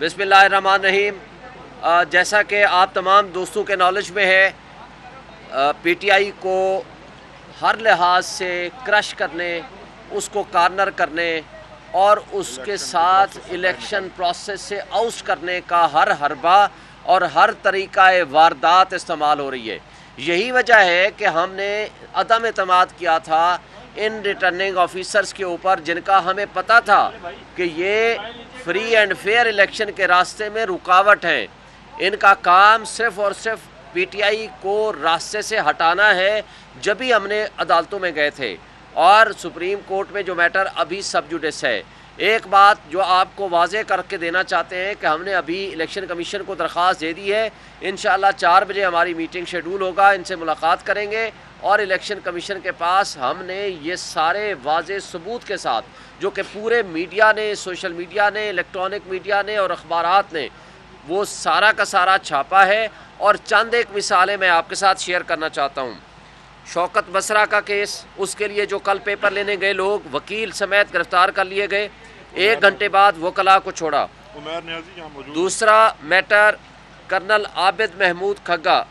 بسم اللہ الرحمن الرحیم۔ جیسا کہ آپ تمام دوستوں کے نالج میں ہے، پی ٹی آئی کو ہر لحاظ سے کرش کرنے، اس کو کارنر کرنے اور اس کے ساتھ الیکشن پروسیس سے آؤٹ کرنے کا ہر حربہ اور ہر طریقہ واردات استعمال ہو رہی ہے۔ یہی وجہ ہے کہ ہم نے عدم اعتماد کیا تھا ان ریٹرننگ آفیسرز کے اوپر، جن کا ہمیں پتہ تھا کہ یہ فری اینڈ فیئر الیکشن کے راستے میں رکاوٹ ہیں۔ ان کا کام صرف اور صرف پی ٹی آئی کو راستے سے ہٹانا ہے۔ جب ہی ہم نے عدالتوں میں گئے تھے اور سپریم کورٹ میں جو میٹر ابھی سب جوڈس ہے، ایک بات جو آپ کو واضح کر کے دینا چاہتے ہیں کہ ہم نے ابھی الیکشن کمیشن کو درخواست دے دی ہے۔ انشاءاللہ 4 بجے ہماری میٹنگ شیڈول ہوگا، ان سے ملاقات کریں گے اور الیکشن کمیشن کے پاس ہم نے یہ سارے واضح ثبوت کے ساتھ، جو کہ پورے میڈیا نے، سوشل میڈیا نے، الیکٹرانک میڈیا نے اور اخبارات نے وہ سارا کا سارا چھاپا ہے۔ اور چند ایک مثالیں میں آپ کے ساتھ شیئر کرنا چاہتا ہوں۔ شوکت بسرا کا کیس، اس کے لیے جو کل پیپر لینے گئے لوگ وکیل سمیت گرفتار کر لیے گئے، 1 گھنٹے بعد وکلاء کو چھوڑا۔ عمیر نیازی یہاں موجود۔ دوسرا میٹر کرنل عابد محمود کھگا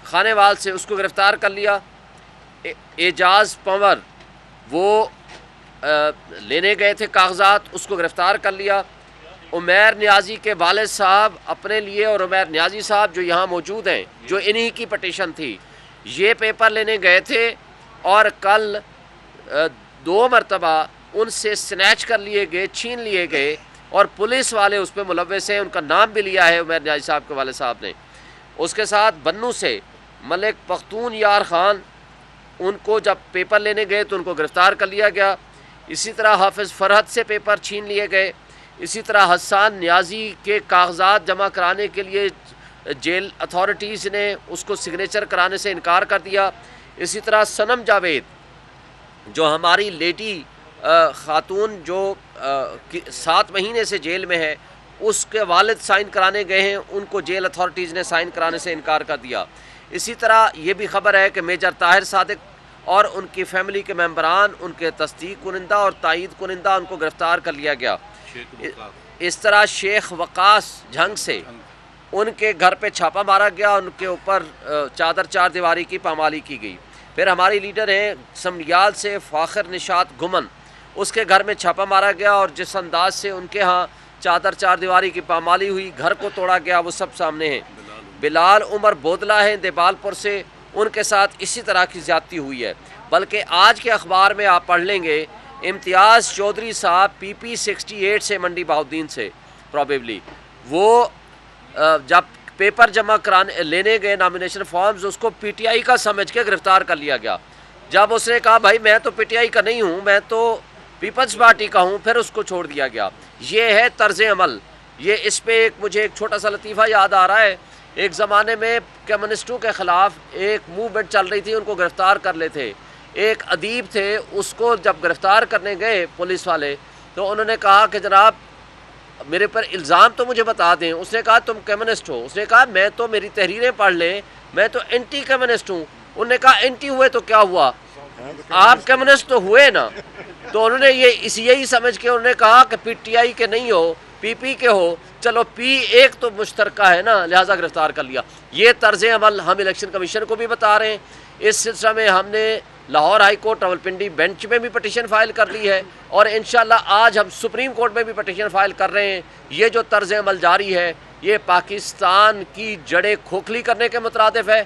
خانے وال سے، اس کو گرفتار کر لیا۔ اعجاز پنور وہ لینے گئے تھے کاغذات، اس کو گرفتار کر لیا۔ عمیر نیازی کے والد صاحب اپنے لیے، اور عمیر نیازی صاحب جو یہاں موجود ہیں، جو انہی کی پٹیشن تھی، یہ پیپر لینے گئے تھے اور کل 2 مرتبہ ان سے سنیچ کر لیے گئے، چھین لیے گئے، اور پولیس والے اس پہ ملوث ہیں۔ ان کا نام بھی لیا ہے عمیر نیازی صاحب کے والد صاحب نے۔ اس کے ساتھ بنو سے ملک پختون یار خان، ان کو جب پیپر لینے گئے تو ان کو گرفتار کر لیا گیا۔ اسی طرح حافظ فرحت سے پیپر چھین لیے گئے۔ اسی طرح حسان نیازی کے کاغذات جمع کرانے کے لیے جیل اتھارٹیز نے اس کو سگنیچر کرانے سے انکار کر دیا۔ اسی طرح صنم جاوید جو ہماری لیڈی خاتون جو 7 مہینے سے جیل میں ہے، اس کے والد سائن کرانے گئے ہیں، ان کو جیل اتھارٹیز نے سائن کرانے سے انکار کر دیا۔ اسی طرح یہ بھی خبر ہے کہ میجر طاہر صادق اور ان کی فیملی کے ممبران، ان کے تصدیق کنندہ اور تائید کنندہ، ان کو گرفتار کر لیا گیا۔ اس طرح شیخ وقاص جھنگ سے ان کے گھر پہ چھاپا مارا گیا، ان کے اوپر چادر 4 دیواری کی پامالی کی گئی۔ پھر ہماری لیڈر ہیں سمریال سے فاخر نشاط گمن، اس کے گھر میں چھاپا مارا گیا، اور جس انداز سے ان کے ہاں چادر 4 دیواری کی پامالی ہوئی، گھر کو توڑا گیا، وہ سب سامنے ہیں۔ بلال عمر بودلہ ہیں دیبال پور سے، ان کے ساتھ اسی طرح کی زیادتی ہوئی ہے۔ بلکہ آج کے اخبار میں آپ پڑھ لیں گے، امتیاز چودھری صاحب پی پی 68 سے، منڈی بہاؤدین سے پروبیبلی، وہ جب پیپر جمع کرانے لینے گئے نامینیشن فارمز، اس کو پی ٹی آئی کا سمجھ کے گرفتار کر لیا گیا۔ جب اس نے کہا بھائی میں تو پی ٹی آئی کا نہیں ہوں، میں تو پیپلز پارٹی کا ہوں، پھر اس کو چھوڑ دیا گیا۔ یہ ہے طرز عمل۔ یہ اس پہ مجھے ایک چھوٹا سا لطیفہ یاد آ رہا ہے۔ ایک زمانے میں کمیونسٹوں کے خلاف ایک موومنٹ چل رہی تھی، ان کو گرفتار کر لیتے تھے۔ ایک ادیب تھے، اس کو جب گرفتار کرنے گئے پولیس والے تو انہوں نے کہا کہ جناب میرے پر الزام تو مجھے بتا دیں۔ اس نے کہا تم کمیونسٹ ہو؟ اس نے کہا میں تو، میری تحریریں پڑھ لیں، میں تو اینٹی کمیونسٹ ہوں۔ انہوں نے کہا اینٹی ہوئے تو کیا ہوا، آپ کمیونسٹ تو ہوئے نا۔ تو انہوں نے یہی سمجھ کے انہوں نے کہا کہ پی ٹی آئی کے نہیں ہو، پی پی کے ہو، چلو پی ایک تو مشترکہ ہے نا، لہٰذا گرفتار کر لیا۔ یہ طرز عمل ہم الیکشن کمیشن کو بھی بتا رہے ہیں۔ اس سلسلہ میں ہم نے Lahore high court Rawalpindi bench میں بھی پٹیشن فائل کر لی ہے، اور انشاءاللہ آج ہم سپریم کورٹ میں بھی پٹیشن فائل کر رہے ہیں۔ یہ جو طرز عمل جاری ہے، یہ پاکستان کی جڑیں کھوکھلی کرنے کے مترادف ہے۔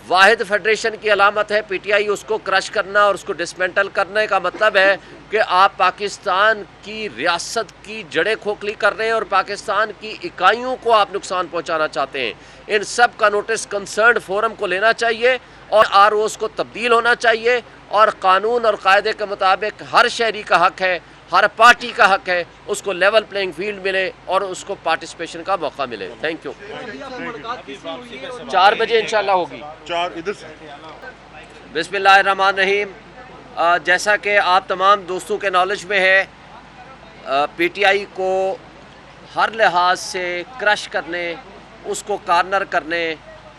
واحد فیڈریشن کی علامت ہے پی ٹی آئی، اس کو کرش کرنا اور اس کو ڈسمنٹل کرنے کا مطلب ہے کہ آپ پاکستان کی ریاست کی جڑیں کھوکھلی کر رہے ہیں اور پاکستان کی اکائیوں کو آپ نقصان پہنچانا چاہتے ہیں۔ ان سب کا نوٹس کنسرنڈ فورم کو لینا چاہیے اور آر اوز کو تبدیل ہونا چاہیے، اور قانون اور قاعدے کے مطابق ہر شہری کا حق ہے، ہر پارٹی کا حق ہے، اس کو لیول پلینگ فیلڈ ملے اور اس کو پارٹیسپیشن کا موقع ملے۔ Thank you. 4 بجے انشاءاللہ ہوگی۔ 4 ادھر سے۔ بسم اللہ الرحمن الرحیم۔ جیسا کہ آپ تمام دوستوں کے نالج میں ہے، پی ٹی آئی کو ہر لحاظ سے کرش کرنے، اس کو کارنر کرنے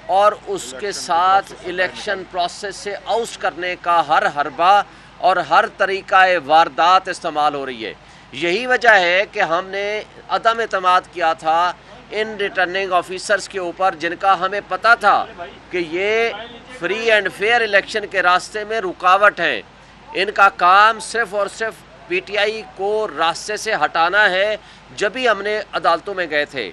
اور اس کے ساتھ الیکشن پروسیس سے آؤٹ کرنے کا ہر حربہ اور ہر طریقہ واردات استعمال ہو رہی ہے۔ یہی وجہ ہے کہ ہم نے عدم اعتماد کیا تھا ان ریٹرننگ آفیسرز کے اوپر، جن کا ہمیں پتہ تھا کہ یہ فری اینڈ فیئر الیکشن کے راستے میں رکاوٹ ہیں۔ ان کا کام صرف اور صرف پی ٹی آئی کو راستے سے ہٹانا ہے۔ جب ہی ہم نے عدالتوں میں گئے تھے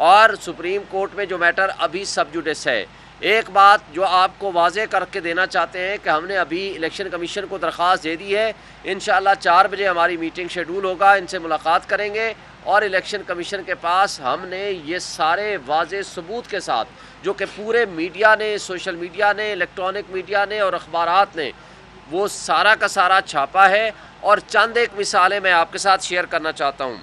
اور سپریم کورٹ میں جو میٹر ابھی سب جوڈس ہے، ایک بات جو آپ کو واضح کر کے دینا چاہتے ہیں کہ ہم نے ابھی الیکشن کمیشن کو درخواست دے دی ہے۔ انشاءاللہ 4 بجے ہماری میٹنگ شیڈول ہوگا، ان سے ملاقات کریں گے اور الیکشن کمیشن کے پاس ہم نے یہ سارے واضح ثبوت کے ساتھ، جو کہ پورے میڈیا نے، سوشل میڈیا نے، الیکٹرانک میڈیا نے اور اخبارات نے وہ سارا کا سارا چھاپا ہے۔ اور چند ایک مثالیں میں آپ کے ساتھ شیئر کرنا چاہتا ہوں۔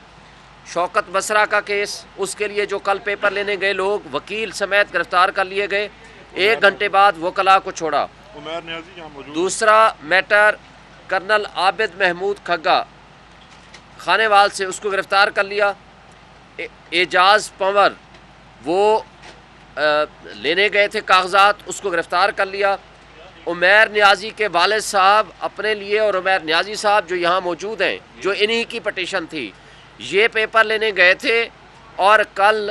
شوکت بسرا کا کیس، اس کے لیے جو کل پیپر لینے گئے لوگ وکیل سمیت گرفتار کر لیے گئے، 1 گھنٹے بعد وکلاء کو چھوڑا۔ عمیر نیازی یہاں موجود۔ دوسرا میٹر کرنل عابد محمود کھگا، خانے وال سے، اس کو گرفتار کر لیا۔ اعجاز پنور وہ لینے گئے تھے کاغذات، اس کو گرفتار کر لیا۔ عمیر نیازی کے والد صاحب اپنے لیے، اور عمیر نیازی صاحب جو یہاں موجود ہیں، جو انہی کی پٹیشن تھی، یہ پیپر لینے گئے تھے اور کل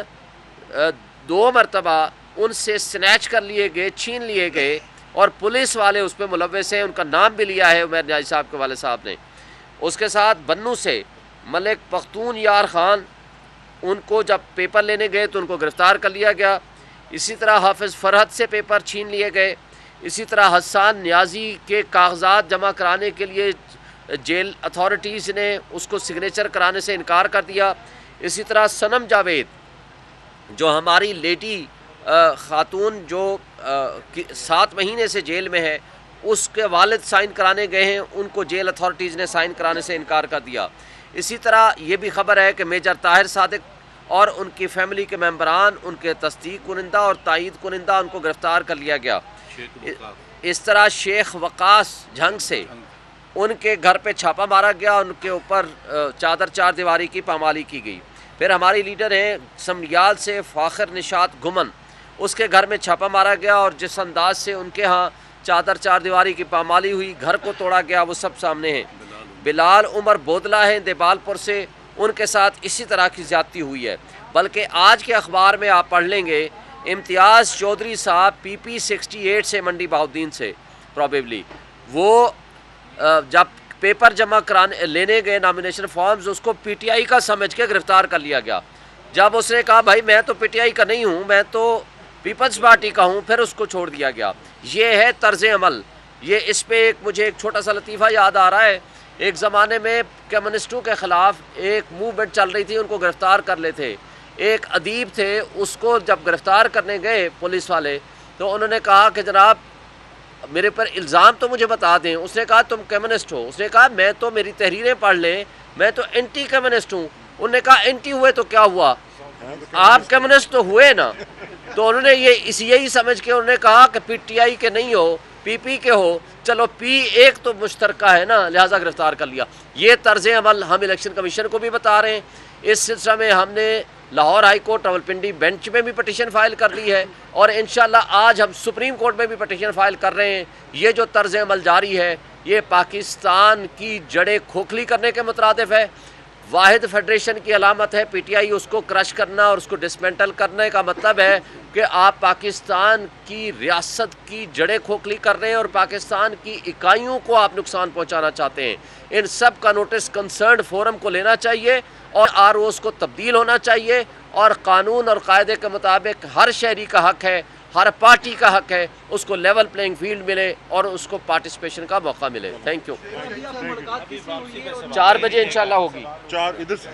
2 مرتبہ ان سے سنیچ کر لیے گئے، چھین لیے گئے، اور پولیس والے اس پہ ملوث ہیں۔ ان کا نام بھی لیا ہے عمیر نیازی صاحب کے والد صاحب نے۔ اس کے ساتھ بنو سے ملک پختون یار خان، ان کو جب پیپر لینے گئے تو ان کو گرفتار کر لیا گیا۔ اسی طرح حافظ فرحت سے پیپر چھین لیے گئے۔ اسی طرح حسان نیازی کے کاغذات جمع کرانے کے لیے جیل اتھارٹیز نے اس کو سگنیچر کرانے سے انکار کر دیا۔ اسی طرح سنم جاوید، جو ہماری لیڈی خاتون جو 7 مہینے سے جیل میں ہے، اس کے والد سائن کرانے گئے ہیں، ان کو جیل اتھارٹیز نے سائن کرانے سے انکار کر دیا۔ اسی طرح یہ بھی خبر ہے کہ میجر طاہر صادق اور ان کی فیملی کے ممبران، ان کے تصدیق کنندہ اور تائید کنندہ، ان کو گرفتار کر لیا گیا۔ اس طرح شیخ وقاص جھنگ سے ان کے گھر پہ چھاپا مارا گیا، ان کے اوپر چادر 4 دیواری کی پامالی کی گئی۔ پھر ہماری لیڈر ہیں سمریال سے فاخر نشاط گمن، اس کے گھر میں چھاپا مارا گیا، اور جس انداز سے ان کے ہاں چادر 4 دیواری کی پامالی ہوئی، گھر کو توڑا گیا، وہ سب سامنے ہیں۔ بلال عمر بودلہ ہیں دیبال پور سے، ان کے ساتھ اسی طرح کی زیادتی ہوئی ہے۔ بلکہ آج کے اخبار میں آپ پڑھ لیں گے، امتیاز چودھری صاحب PP 68 سے، منڈی بہاؤدین سے پروبیبلی، وہ جب پیپر جمع کرانے لینے گئے نامینیشن فارمز، اس کو PTI کا سمجھ کے گرفتار کر لیا گیا۔ جب اس نے کہا بھائی میں تو PTI کا نہیں ہوں، میں تو پیپلز پارٹی کا ہوں، پھر اس کو چھوڑ دیا گیا۔ یہ ہے طرز عمل۔ یہ اس پہ مجھے ایک چھوٹا سا لطیفہ یاد آ رہا ہے۔ ایک زمانے میں کمیونسٹوں کے خلاف ایک موومنٹ چل رہی تھی، ان کو گرفتار کر لیتے تھے۔ ایک ادیب تھے، اس کو جب گرفتار کرنے گئے پولیس والے تو انہوں نے کہا کہ جناب میرے پر الزام تو مجھے بتا دیں۔ اس نے کہا تم کمیونسٹ ہو؟ اس نے کہا میں تو، میری تحریریں پڑھ لیں، میں تو اینٹی کمیونسٹ ہوں۔ انہوں نے کہا اینٹی ہوئے تو کیا ہوا، آپ کمیونسٹ تو ہوئے نا۔ تو انہوں نے یہی سمجھ کے انہوں نے کہا کہ PTI کے نہیں ہو، PP کے ہو، چلو ایک تو مشترکہ ہے نا، لہٰذا گرفتار کر لیا۔ یہ طرز عمل ہم الیکشن کمیشن کو بھی بتا رہے ہیں۔ اس سلسلہ میں ہم نے Lahore high court Rawalpindi bench میں بھی پٹیشن فائل کر لی ہے، اور انشاءاللہ آج ہم سپریم کورٹ میں بھی پٹیشن فائل کر رہے ہیں۔ یہ جو طرز عمل جاری ہے، یہ پاکستان کی جڑیں کھوکھلی کرنے کے مترادف ہے۔ واحد فیڈریشن کی علامت ہے PTI، اس کو کرش کرنا اور اس کو ڈسمنٹل کرنے کا مطلب ہے کہ آپ پاکستان کی ریاست کی جڑیں کھوکھلی کر رہے ہیں اور پاکستان کی اکائیوں کو آپ نقصان پہنچانا چاہتے ہیں۔ ان سب کا نوٹس کنسرنڈ فورم کو لینا چاہیے، اور ROs کو تبدیل ہونا چاہیے، اور قانون اور قاعدے کے مطابق ہر شہری کا حق ہے، ہر پارٹی کا حق ہے، اس کو لیول پلینگ فیلڈ ملے اور اس کو پارٹیسپیشن کا موقع ملے۔ Thank you. 4 بجے انشاءاللہ ہوگی۔ 4 ادھر سے